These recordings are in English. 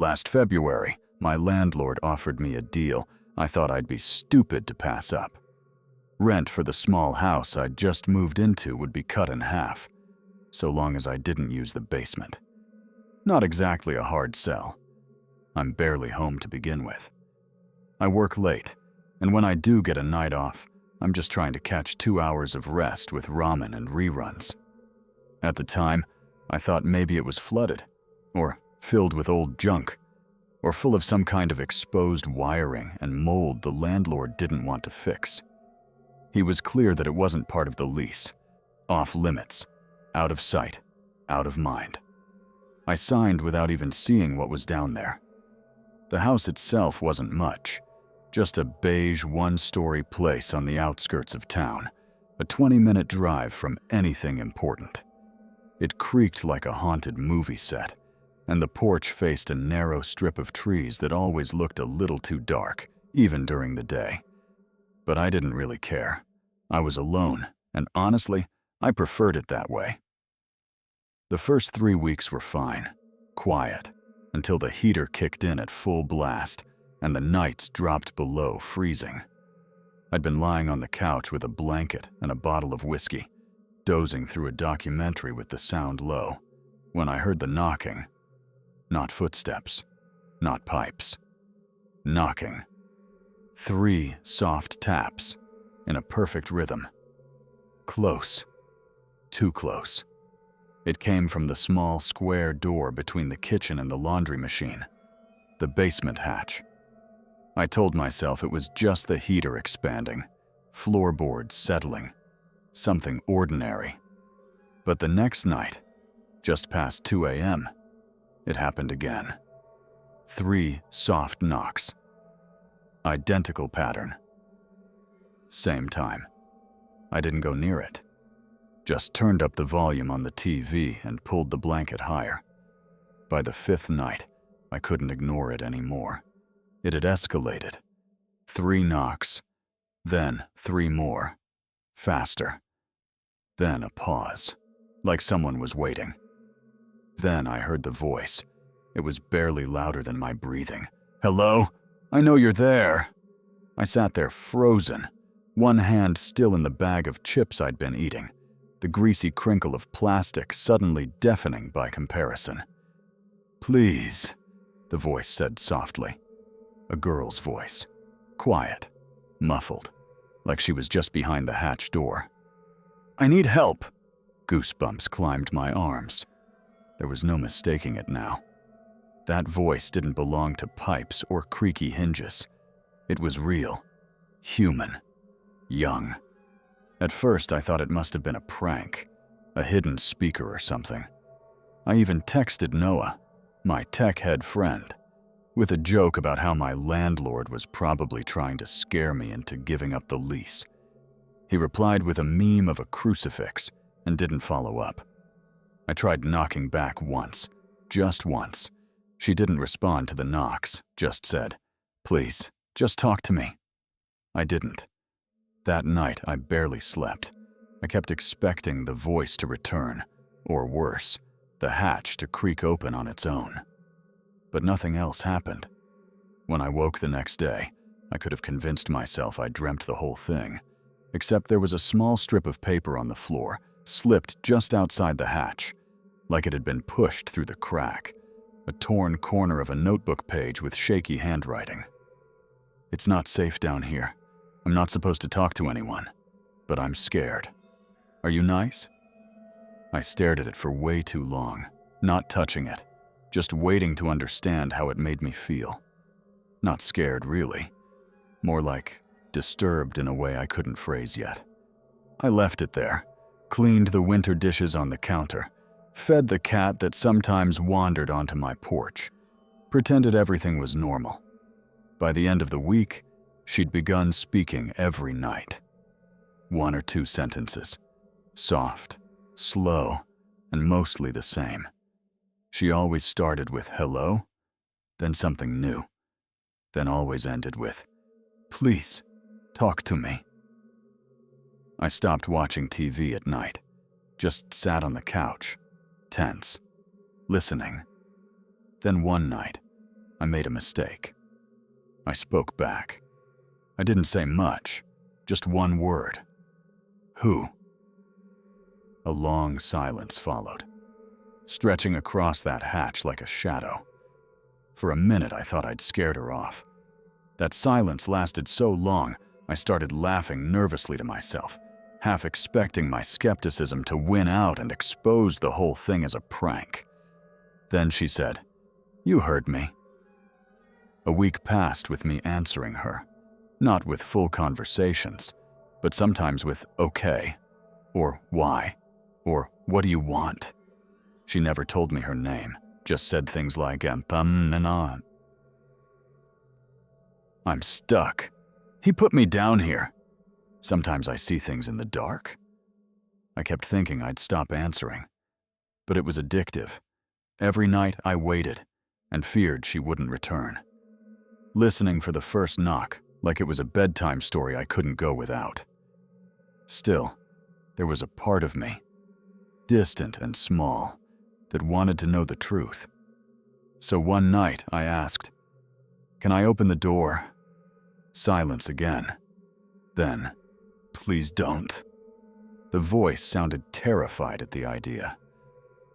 Last February, my landlord offered me a deal I thought I'd be stupid to pass up. Rent for the small house I'd just moved into would be cut in half, so long as I didn't use the basement. Not exactly a hard sell. I'm barely home to begin with. I work late, and when I do get a night off, I'm just trying to catch 2 hours of rest with ramen and reruns. At the time, I thought maybe it was flooded, or filled with old junk, or full of some kind of exposed wiring and mold the landlord didn't want to fix. He was clear that it wasn't part of the lease. Off limits. Out of sight. Out of mind. I signed without even seeing what was down there. The house itself wasn't much. Just a beige one-story place on the outskirts of town. A 20-minute drive from anything important. It creaked like a haunted movie set, and the porch faced a narrow strip of trees that always looked a little too dark, even during the day. But I didn't really care. I was alone, and honestly, I preferred it that way. The first 3 weeks were fine, quiet, until the heater kicked in at full blast and the nights dropped below freezing. I'd been lying on the couch with a blanket and a bottle of whiskey, dozing through a documentary with the sound low, when I heard the knocking. Not footsteps, not pipes. Knocking. 3 soft taps, in a perfect rhythm. Close. Too close. It came from the small square door between the kitchen and the laundry machine. The basement hatch. I told myself it was just the heater expanding, floorboards settling, something ordinary. But the next night, just past 2 a.m., it happened again. 3 soft knocks. Identical pattern. Same time. I didn't go near it. Just turned up the volume on the TV and pulled the blanket higher. By the 5th night, I couldn't ignore it anymore. It had escalated. 3 knocks, then 3 more. Faster. Then a pause, like someone was waiting. Then I heard the voice. It was barely louder than my breathing. "Hello? I know you're there." I sat there frozen, one hand still in the bag of chips I'd been eating, the greasy crinkle of plastic suddenly deafening by comparison. "Please," the voice said softly. A girl's voice. Quiet. Muffled. Like she was just behind the hatch door. "I need help." Goosebumps climbed my arms. There was no mistaking it now. That voice didn't belong to pipes or creaky hinges. It was real. Human. Young. At first, I thought it must have been a prank. A hidden speaker or something. I even texted Noah, my tech head friend, with a joke about how my landlord was probably trying to scare me into giving up the lease. He replied with a meme of a crucifix and didn't follow up. I tried knocking back once, just once. She didn't respond to the knocks, just said, "Please, just talk to me." I didn't. That night, I barely slept. I kept expecting the voice to return, or worse, the hatch to creak open on its own. But nothing else happened. When I woke the next day, I could have convinced myself I dreamt the whole thing, except there was a small strip of paper on the floor, slipped just outside the hatch, like it had been pushed through the crack, a torn corner of a notebook page with shaky handwriting. "It's not safe down here. I'm not supposed to talk to anyone, but I'm scared. Are you nice?" I stared at it for way too long, not touching it, just waiting to understand how it made me feel. Not scared, really. More like disturbed in a way I couldn't phrase yet. I left it there, cleaned the winter dishes on the counter, fed the cat that sometimes wandered onto my porch, pretended everything was normal. By the end of the week, she'd begun speaking every night. 1 or 2 sentences. Soft, slow, and mostly the same. She always started with hello, then something new, then always ended with, "Please, talk to me." I stopped watching TV at night, just sat on the couch, tense, listening. Then one night, I made a mistake. I spoke back. I didn't say much, just one word. Who? A long silence followed, stretching across that hatch like a shadow. For a minute, I thought I'd scared her off. That silence lasted so long, I started laughing nervously to myself, half expecting my skepticism to win out and expose the whole thing as a prank. Then she said, "You heard me." A week passed with me answering her, not with full conversations, but sometimes with "okay," or "why," or "what do you want?" She never told me her name, just said things like and ah. I'm stuck. He put me down here. Sometimes I see things in the dark. I kept thinking I'd stop answering, but it was addictive. Every night I waited and feared she wouldn't return, listening for the first knock like it was a bedtime story I couldn't go without. Still, there was a part of me, distant and small, that wanted to know the truth. So one night I asked, "Can I open the door?" Silence again. Then, "Please don't." The voice sounded terrified at the idea,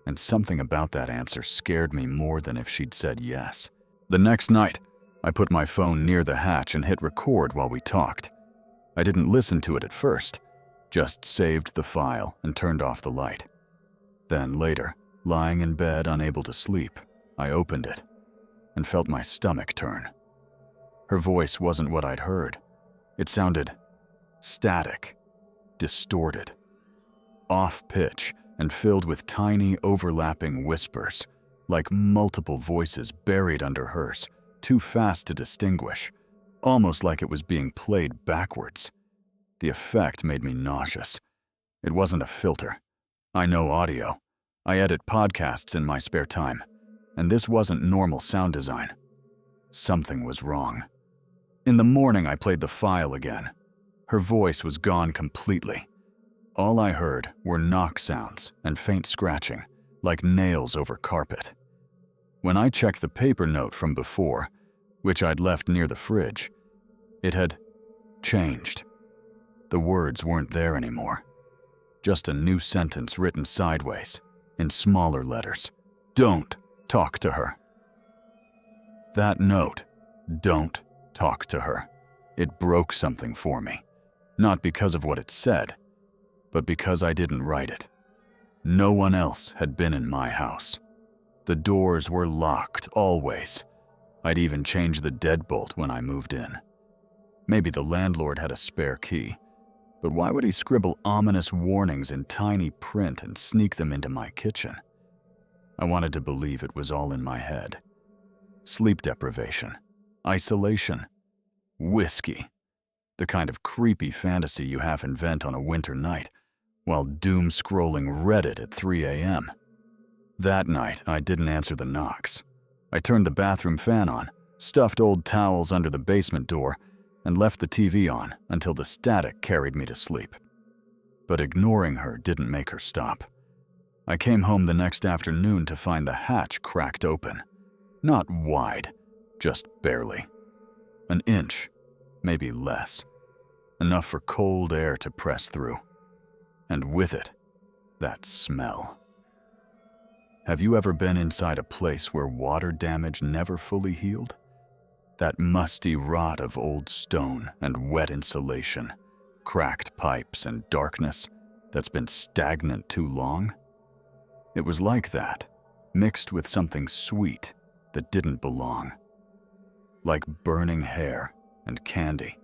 and something about that answer scared me more than if she'd said yes. The next night, I put my phone near the hatch and hit record while we talked. I didn't listen to it at first, just saved the file and turned off the light. Then later, lying in bed unable to sleep, I opened it and felt my stomach turn. Her voice wasn't what I'd heard. It sounded static, distorted, off-pitch, and filled with tiny overlapping whispers, like multiple voices buried under hers, too fast to distinguish, almost like it was being played backwards. The effect made me nauseous. It wasn't a filter. I know audio. I edit podcasts in my spare time, and this wasn't normal sound design. Something was wrong. In the morning, I played the file again. Her voice was gone completely. All I heard were knock sounds and faint scratching, like nails over carpet. When I checked the paper note from before, which I'd left near the fridge, it had changed. The words weren't there anymore. Just a new sentence written sideways, in smaller letters. "Don't talk to her." That note, "Don't talk to her," it broke something for me. Not because of what it said, but because I didn't write it. No one else had been in my house. The doors were locked, always. I'd even changed the deadbolt when I moved in. Maybe the landlord had a spare key, but why would he scribble ominous warnings in tiny print and sneak them into my kitchen? I wanted to believe it was all in my head. Sleep deprivation, isolation, whiskey, the kind of creepy fantasy you half invent on a winter night while doom-scrolling Reddit at 3 a.m. That night, I didn't answer the knocks. I turned the bathroom fan on, stuffed old towels under the basement door, and left the TV on until the static carried me to sleep. But ignoring her didn't make her stop. I came home the next afternoon to find the hatch cracked open. Not wide, just barely. An inch, maybe less. Enough for cold air to press through. And with it, that smell. Have you ever been inside a place where water damage never fully healed? That musty rot of old stone and wet insulation, cracked pipes and darkness that's been stagnant too long? It was like that, mixed with something sweet that didn't belong. Like burning hair and candy.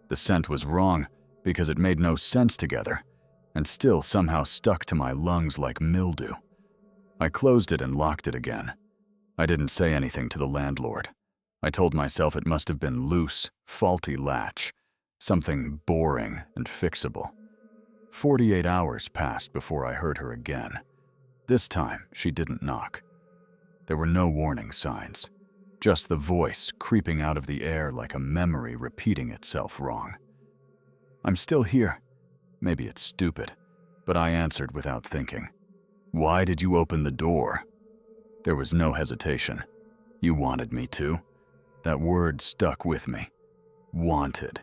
The scent was wrong because it made no sense together, and still somehow stuck to my lungs like mildew. I closed it and locked it again. I didn't say anything to the landlord. I told myself it must have been loose, faulty latch, something boring and fixable. 48 hours passed before I heard her again. This time, she didn't knock. There were no warning signs, just the voice creeping out of the air like a memory repeating itself wrong. "I'm still here." Maybe it's stupid, but I answered without thinking. "Why did you open the door?" There was no hesitation. You wanted me to. That word stuck with me. Wanted.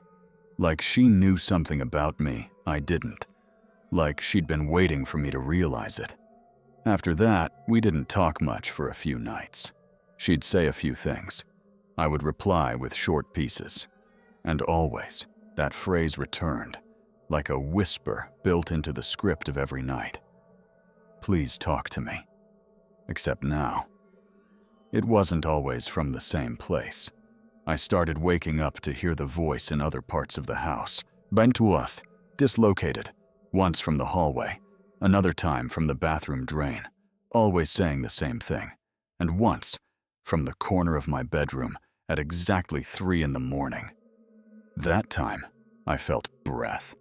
Like she knew something about me I didn't. Like she'd been waiting for me to realize it. After that, we didn't talk much for a few nights. She'd say a few things. I would reply with short pieces. And always, that phrase returned, like a whisper built into the script of every night. Please talk to me. Except now. It wasn't always from the same place. I started waking up to hear the voice in other parts of the house. Bentuath, dislocated, once from the hallway, another time from the bathroom drain, always saying the same thing, and once from the corner of my bedroom at exactly 3 in the morning. That time, I felt breath.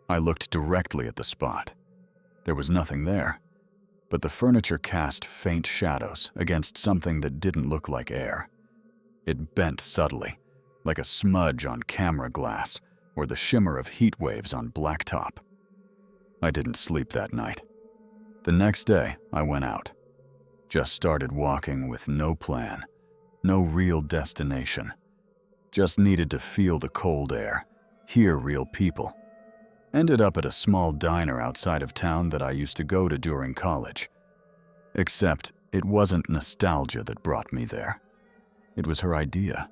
I looked directly at the spot. There was nothing there, but the furniture cast faint shadows against something that didn't look like air. It bent subtly, like a smudge on camera glass or the shimmer of heat waves on blacktop. I didn't sleep that night. The next day, I went out. Just started walking with no plan, no real destination. Just needed to feel the cold air, hear real people. Ended up at a small diner outside of town that I used to go to during college. Except it wasn't nostalgia that brought me there. It was her idea.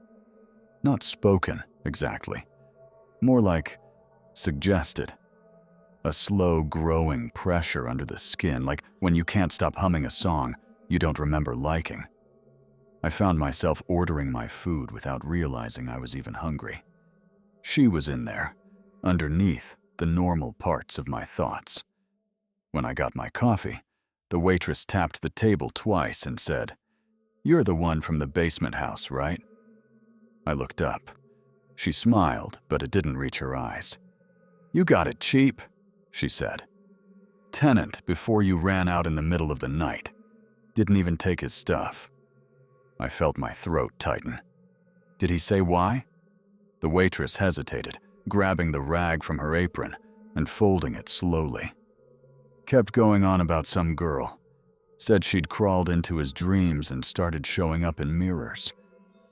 Not spoken, exactly. More like suggested. A slow growing pressure under the skin, like when you can't stop humming a song you don't remember liking. I found myself ordering my food without realizing I was even hungry. She was in there, underneath the normal parts of my thoughts. When I got my coffee, the waitress tapped the table twice and said, "You're the one from the basement house, right?" I looked up. She smiled, but it didn't reach her eyes. "You got it cheap," she said. "Tenant before you ran out in the middle of the night. Didn't even take his stuff." I felt my throat tighten. Did he say why? The waitress hesitated, grabbing the rag from her apron and folding it slowly. Kept going on about some girl. Said she'd crawled into his dreams and started showing up in mirrors.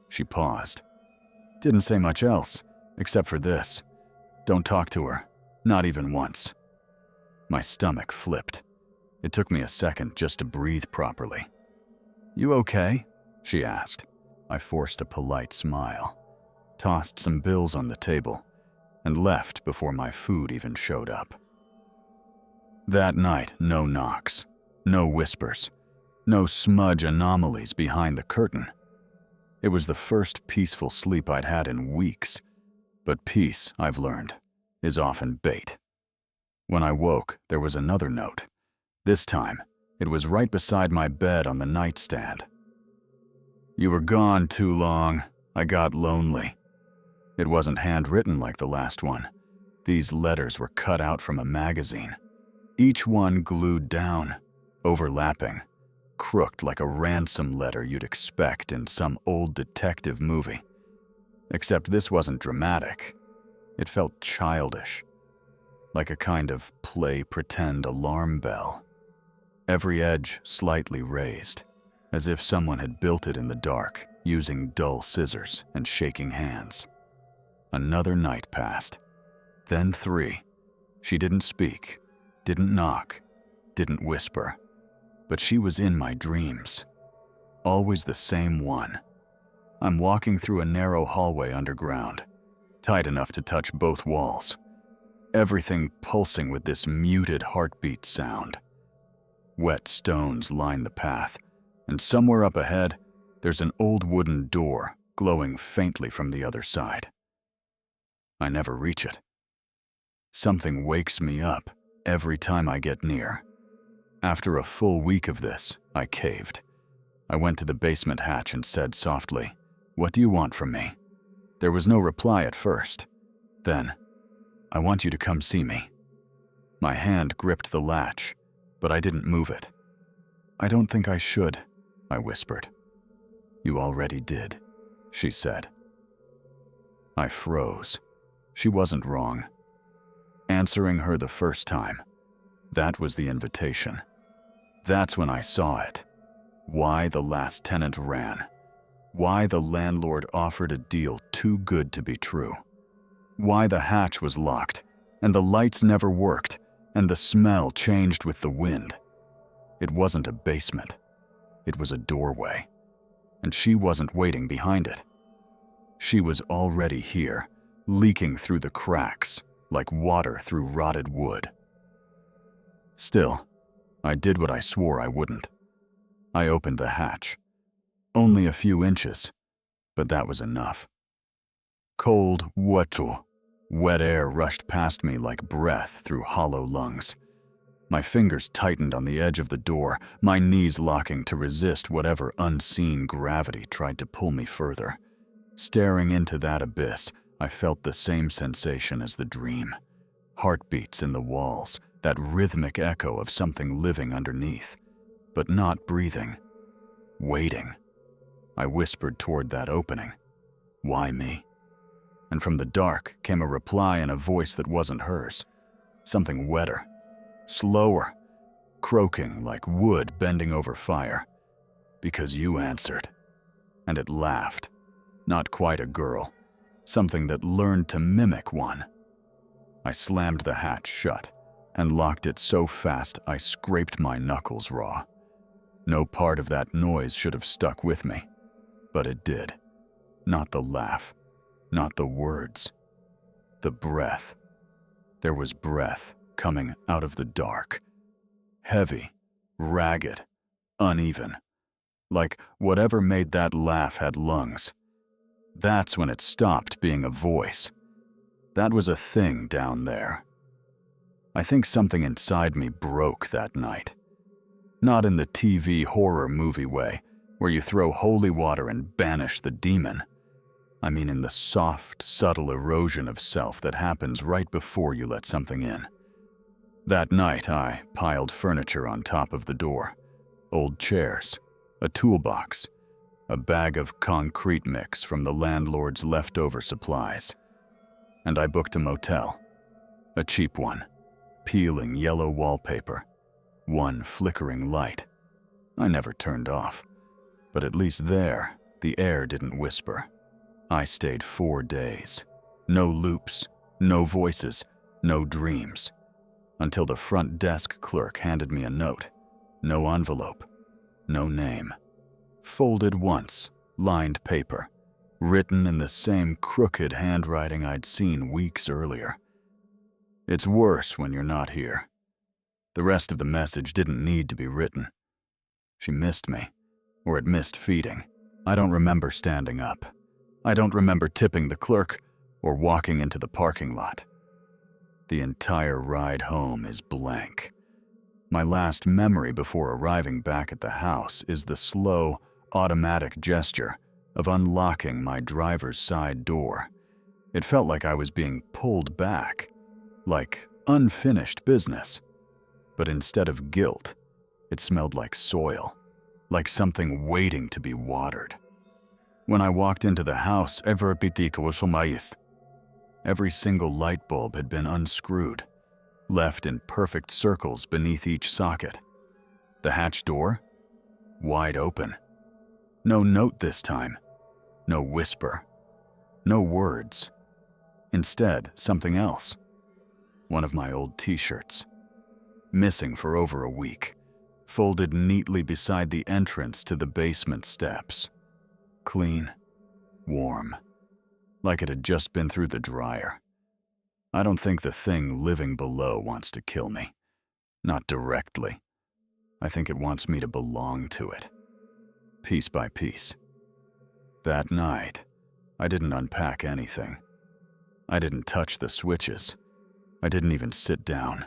She paused. Didn't say much else, except for this. Don't talk to her, not even once. My stomach flipped. It took me a second just to breathe properly. "You okay?" she asked. I forced a polite smile, tossed some bills on the table, and left before my food even showed up. That night, no knocks, no whispers, no smudge anomalies behind the curtain. It was the first peaceful sleep I'd had in weeks, but peace, I've learned, is often bait. When I woke, there was another note. This time, it was right beside my bed on the nightstand. "You were gone too long. I got lonely." It wasn't handwritten like the last one. These letters were cut out from a magazine. Each one glued down, overlapping, crooked like a ransom letter you'd expect in some old detective movie. Except this wasn't dramatic. It felt childish, like a kind of play-pretend alarm bell. Every edge slightly raised, as if someone had built it in the dark, using dull scissors and shaking hands. Another night passed, then 3. She didn't speak, didn't knock, didn't whisper, but she was in my dreams. Always the same one. I'm walking through a narrow hallway underground, tight enough to touch both walls. Everything pulsing with this muted heartbeat sound. Wet stones line the path, and somewhere up ahead, there's an old wooden door glowing faintly from the other side. I never reach it. Something wakes me up every time I get near. After a full week of this, I caved. I went to the basement hatch and said softly, "What do you want from me?" There was no reply at first. Then, "I want you to come see me." My hand gripped the latch, but I didn't move it. "I don't think I should," I whispered. "You already did," she said. I froze. She wasn't wrong. Answering her the first time, that was the invitation. That's when I saw it. Why the last tenant ran. Why the landlord offered a deal too good to be true. Why the hatch was locked, and the lights never worked, and the smell changed with the wind. It wasn't a basement. It was a doorway, and she wasn't waiting behind it. She was already here, leaking through the cracks like water through rotted wood. Still, I did what I swore I wouldn't. I opened the hatch. Only a few inches, but that was enough. Cold, wet air rushed past me like breath through hollow lungs. My fingers tightened on the edge of the door, my knees locking to resist whatever unseen gravity tried to pull me further. Staring into that abyss, I felt the same sensation as the dream. Heartbeats in the walls, that rhythmic echo of something living underneath, but not breathing. Waiting. I whispered toward that opening. Why me? And from the dark came a reply in a voice that wasn't hers. Something wetter, slower, croaking like wood bending over fire. Because you answered. And it laughed. Not quite a girl. Something that learned to mimic one. I slammed the hatch shut and locked it so fast I scraped my knuckles raw. No part of that noise should have stuck with me, but it did. Not the laugh, not the words, the breath. There was breath coming out of the dark. Heavy, ragged, uneven, like whatever made that laugh had lungs. That's when it stopped being a voice. That was a thing down there. I think something inside me broke that night. Not in the TV horror movie way, where you throw holy water and banish the demon. I mean in the soft, subtle erosion of self that happens right before you let something in. That night, I piled furniture on top of the door. Old chairs, a toolbox, a bag of concrete mix from the landlord's leftover supplies. And I booked a motel. A cheap one. Peeling yellow wallpaper. One flickering light. I never turned off. But at least there, the air didn't whisper. I stayed 4 days. No loops, no voices, no dreams. Until the front desk clerk handed me a note. No envelope. No name. Folded once, lined paper. Written in the same crooked handwriting I'd seen weeks earlier. It's worse when you're not here. The rest of the message didn't need to be written. She missed me, or it missed feeding. I don't remember standing up. I don't remember tipping the clerk or walking into the parking lot. The entire ride home is blank. My last memory before arriving back at the house is the slow, automatic gesture of unlocking my driver's side door. It felt like I was being pulled back, like unfinished business. But instead of guilt, it smelled like soil, like something waiting to be watered. When I walked into the house, every single light bulb had been unscrewed, left in perfect circles beneath each socket. The hatch door? Wide open. No note this time. No whisper. No words. Instead, something else. One of my old t-shirts. Missing for over a week. Folded neatly beside the entrance to the basement steps. Clean. Warm. Like it had just been through the dryer. I don't think the thing living below wants to kill me. Not directly. I think it wants me to belong to it. Piece by piece. That night, I didn't unpack anything. I didn't touch the switches. I didn't even sit down.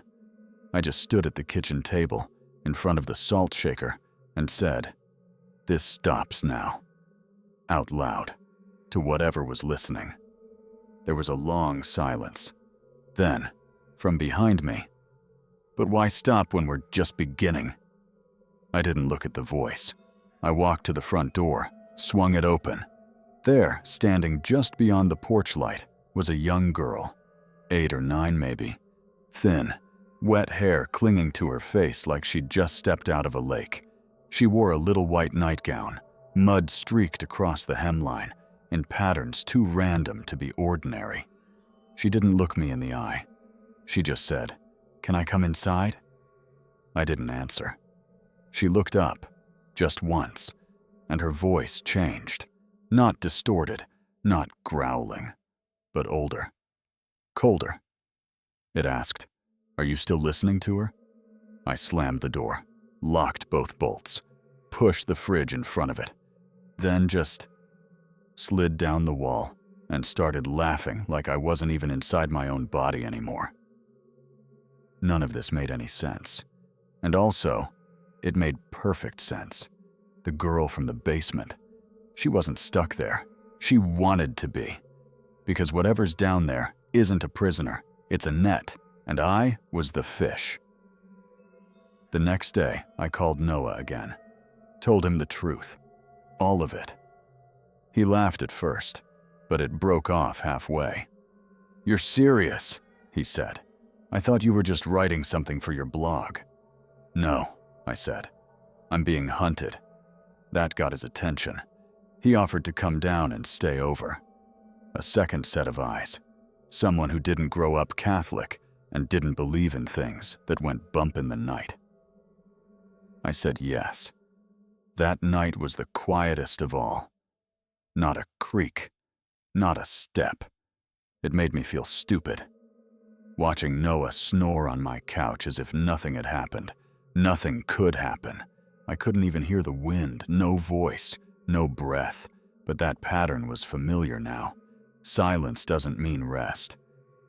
I just stood at the kitchen table, in front of the salt shaker, and said, "This stops now." Out loud, to whatever was listening. There was a long silence. Then, from behind me, "But why stop when we're just beginning?" I didn't look at the voice. I walked to the front door, swung it open. There, standing just beyond the porch light, was a young girl, 8 or 9 maybe, thin, wet hair clinging to her face like she'd just stepped out of a lake. She wore a little white nightgown, Mud streaked across the hemline in patterns too random to be ordinary. She didn't look me in the eye. She just said, "Can I come inside?" I didn't answer. She looked up, just once, and her voice changed. Not distorted, not growling, but older. Colder. It asked, "Are you still listening to her?" I slammed the door, locked both bolts, pushed the fridge in front of it, then just slid down the wall and started laughing like I wasn't even inside my own body anymore. None of this made any sense. And also, it made perfect sense. The girl from the basement. She wasn't stuck there. She wanted to be. Because whatever's down there isn't a prisoner. It's a net, and I was the fish. The next day, I called Noah again. Told him the truth. All of it. He laughed at first, but it broke off halfway. "You're serious," he said. "I thought you were just writing something for your blog." "No," I said. "I'm being hunted." That got his attention. He offered to come down and stay over. A second set of eyes. Someone who didn't grow up Catholic and didn't believe in things that went bump in the night. I said yes. That night was the quietest of all. Not a creak, not a step. It made me feel stupid. Watching Noah snore on my couch as if nothing had happened. Nothing could happen. I couldn't even hear the wind, no voice, no breath, but that pattern was familiar now. Silence doesn't mean rest.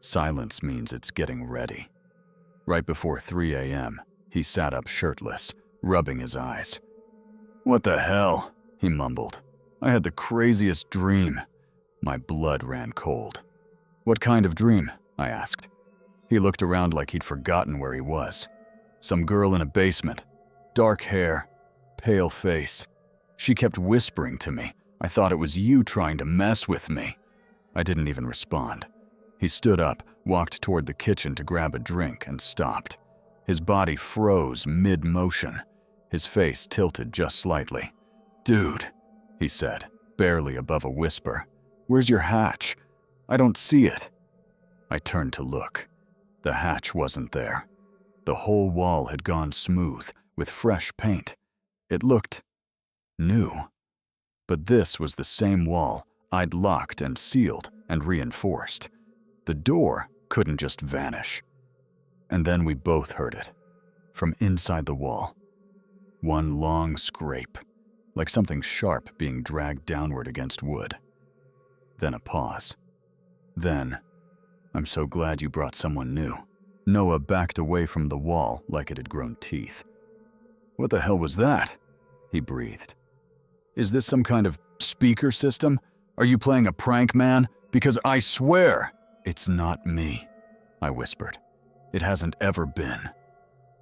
Silence means it's getting ready. Right before 3 a.m., he sat up shirtless, rubbing his eyes. "What the hell?" he mumbled. "I had the craziest dream." My blood ran cold. "What kind of dream?" I asked. He looked around like he'd forgotten where he was. "Some girl in a basement. Dark hair. Pale face. She kept whispering to me. I thought it was you trying to mess with me." I didn't even respond. He stood up, walked toward the kitchen to grab a drink, and stopped. His body froze mid-motion. His face tilted just slightly. "Dude," he said, barely above a whisper. "Where's your hatch? I don't see it." I turned to look. The hatch wasn't there. The whole wall had gone smooth, with fresh paint. It looked new. But this was the same wall I'd locked and sealed and reinforced. The door couldn't just vanish. And then we both heard it, from inside the wall. One long scrape, like something sharp being dragged downward against wood. Then a pause. Then, "I'm so glad you brought someone new." Noah backed away from the wall like it had grown teeth. "What the hell was that?" he breathed. "Is this some kind of speaker system? Are you playing a prank, man? Because I swear it's not me," I whispered. "It hasn't ever been."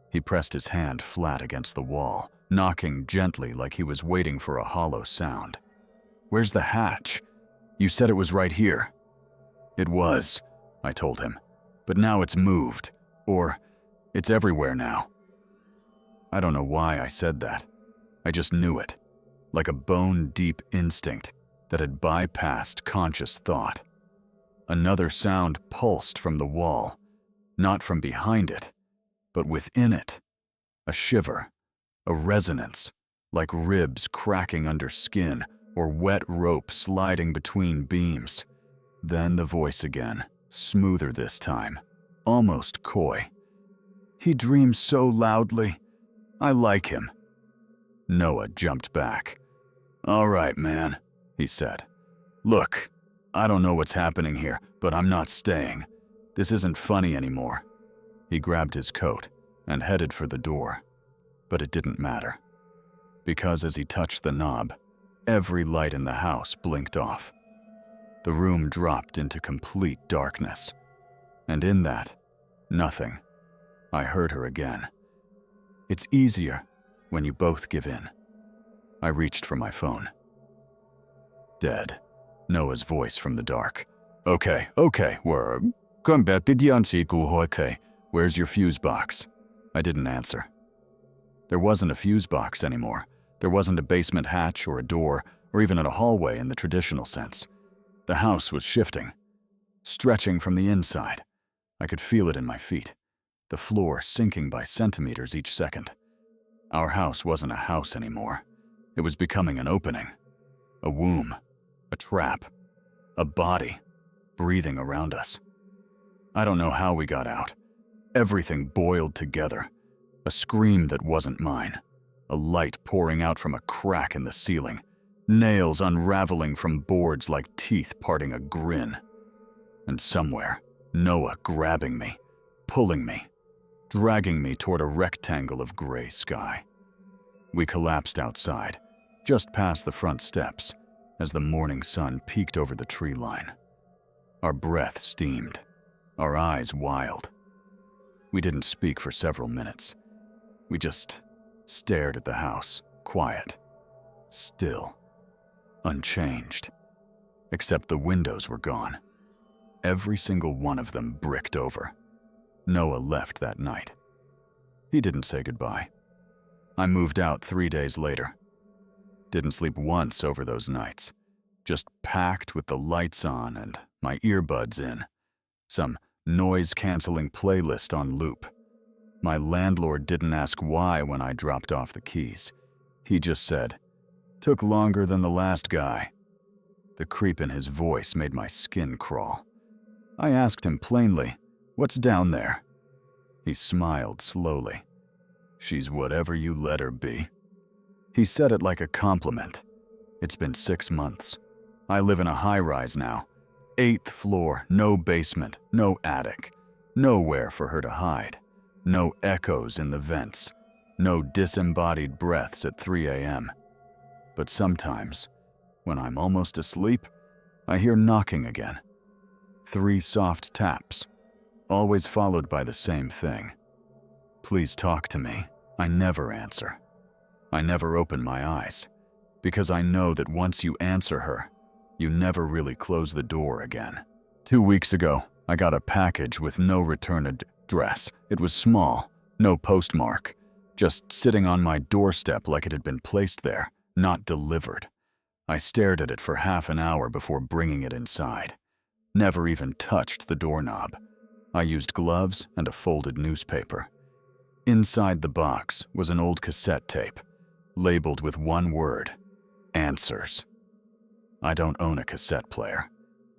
He pressed his hand flat against the wall, knocking gently like he was waiting for a hollow sound. "Where's the hatch? You said it was right here." "It was," I told him, "but now it's moved, or it's everywhere now." I don't know why I said that. I just knew it, like a bone-deep instinct that had bypassed conscious thought. Another sound pulsed from the wall, not from behind it, but within it. A shiver, a resonance, like ribs cracking under skin or wet rope sliding between beams. Then the voice again, smoother this time, almost coy. "He dreams so loudly. I like him." Noah jumped back. "All right, man," he said. "Look, I don't know what's happening here, but I'm not staying. This isn't funny anymore." He grabbed his coat and headed for the door. But it didn't matter. Because as he touched the knob, every light in the house blinked off. The room dropped into complete darkness. And in that, nothing. I heard her again. "It's easier when you both give in." I reached for my phone. Dead. Noah's voice from the dark. Okay, come back to okay. Where's your fuse box?" I didn't answer. There wasn't a fuse box anymore. There wasn't a basement hatch or a door, or even a hallway in the traditional sense. The house was shifting, stretching from the inside. I could feel it in my feet, the floor sinking by centimeters each second. Our house wasn't a house anymore. It was becoming an opening, a womb, a trap, a body breathing around us. I don't know how we got out. Everything boiled together. A scream that wasn't mine, a light pouring out from a crack in the ceiling, nails unraveling from boards like teeth parting a grin. And somewhere, Noah grabbing me, pulling me, dragging me toward a rectangle of gray sky. We collapsed outside, just past the front steps, as the morning sun peeked over the tree line. Our breath steamed, our eyes wild. We didn't speak for several minutes. We just stared at the house, quiet, still, unchanged. Except the windows were gone. Every single one of them bricked over. Noah left that night. He didn't say goodbye. I moved out 3 days later. Didn't sleep once over those nights. Just packed with the lights on and my earbuds in. Some noise-canceling playlist on loop. My landlord didn't ask why when I dropped off the keys. He just said, "Took longer than the last guy." The creep in his voice made my skin crawl. I asked him plainly, "What's down there?" He smiled slowly. "She's whatever you let her be." He said it like a compliment. It's been 6 months. I live in a high-rise now. 8th floor, no basement, no attic. Nowhere for her to hide. No echoes in the vents. No disembodied breaths at 3 a.m. But sometimes, when I'm almost asleep, I hear knocking again. 3 soft taps, always followed by the same thing. "Please talk to me." I never answer. I never open my eyes, because I know that once you answer her, you never really close the door again. 2 weeks ago, I got a package with no return address. It was small, no postmark, just sitting on my doorstep like it had been placed there, not delivered. I stared at it for half an hour before bringing it inside. Never even touched the doorknob. I used gloves and a folded newspaper. Inside the box was an old cassette tape, labeled with one word, "Answers." I don't own a cassette player,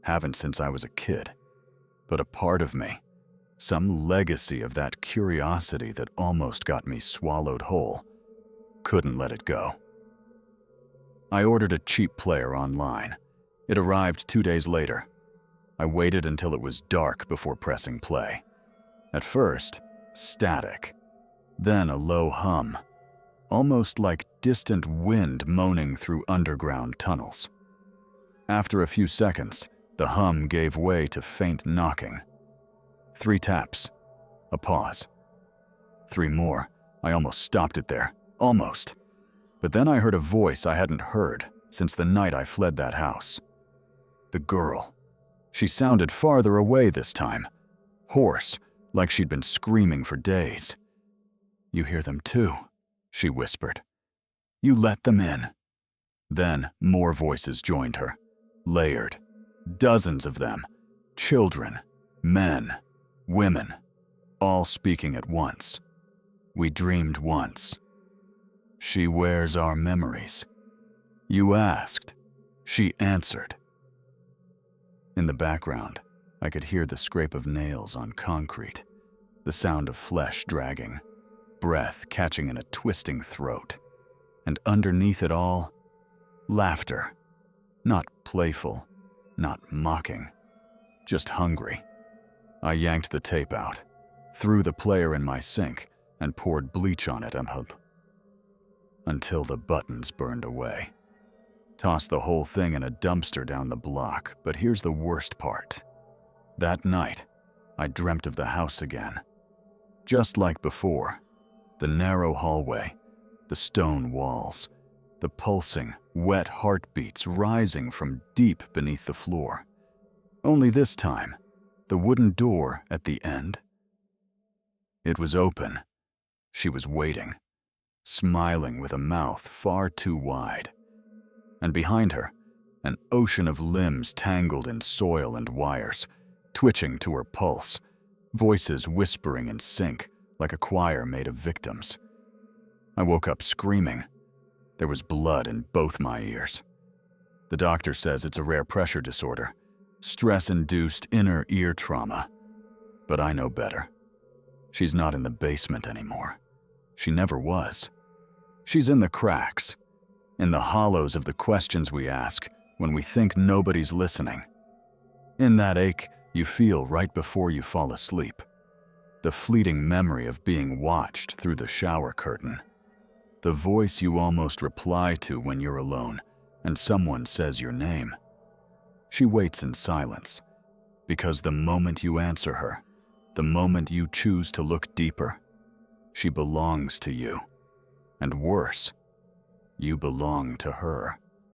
haven't since I was a kid, but a part of me, some legacy of that curiosity that almost got me swallowed whole, couldn't let it go. I ordered a cheap player online. It arrived 2 days later. I waited until it was dark before pressing play. At first, static. Then a low hum, almost like distant wind moaning through underground tunnels. After a few seconds, the hum gave way to faint knocking. 3 taps, a pause. 3 more. I almost stopped it there, almost. But then I heard a voice I hadn't heard since the night I fled that house. The girl. She sounded farther away this time, hoarse, like she'd been screaming for days. "You hear them too," she whispered. "You let them in." Then more voices joined her, layered. Dozens of them. Children, men, women, all speaking at once. "We dreamed once. She wears our memories. You asked. She answered." In the background, I could hear the scrape of nails on concrete, the sound of flesh dragging, breath catching in a twisting throat, and underneath it all, laughter. Not playful, not mocking, just hungry. I yanked the tape out, threw the player in my sink, and poured bleach on it until the buttons burned away. Tossed the whole thing in a dumpster down the block, but here's the worst part. That night, I dreamt of the house again. Just like before, the narrow hallway, the stone walls, the pulsing, wet heartbeats rising from deep beneath the floor. Only this time, the wooden door at the end. It was open. She was waiting. smiling with a mouth far too wide. And behind her, an ocean of limbs tangled in soil and wires, twitching to her pulse, voices whispering in sync like a choir made of victims. I woke up screaming. There was blood in both my ears. The doctor says it's a rare pressure disorder, stress-induced inner ear trauma. But I know better. She's not in the basement anymore. She never was. She's in the cracks, in the hollows of the questions we ask when we think nobody's listening. In that ache you feel right before you fall asleep. The fleeting memory of being watched through the shower curtain. The voice you almost reply to when you're alone and someone says your name. She waits in silence, because the moment you answer her, the moment you choose to look deeper, she belongs to you. And worse, you belong to her.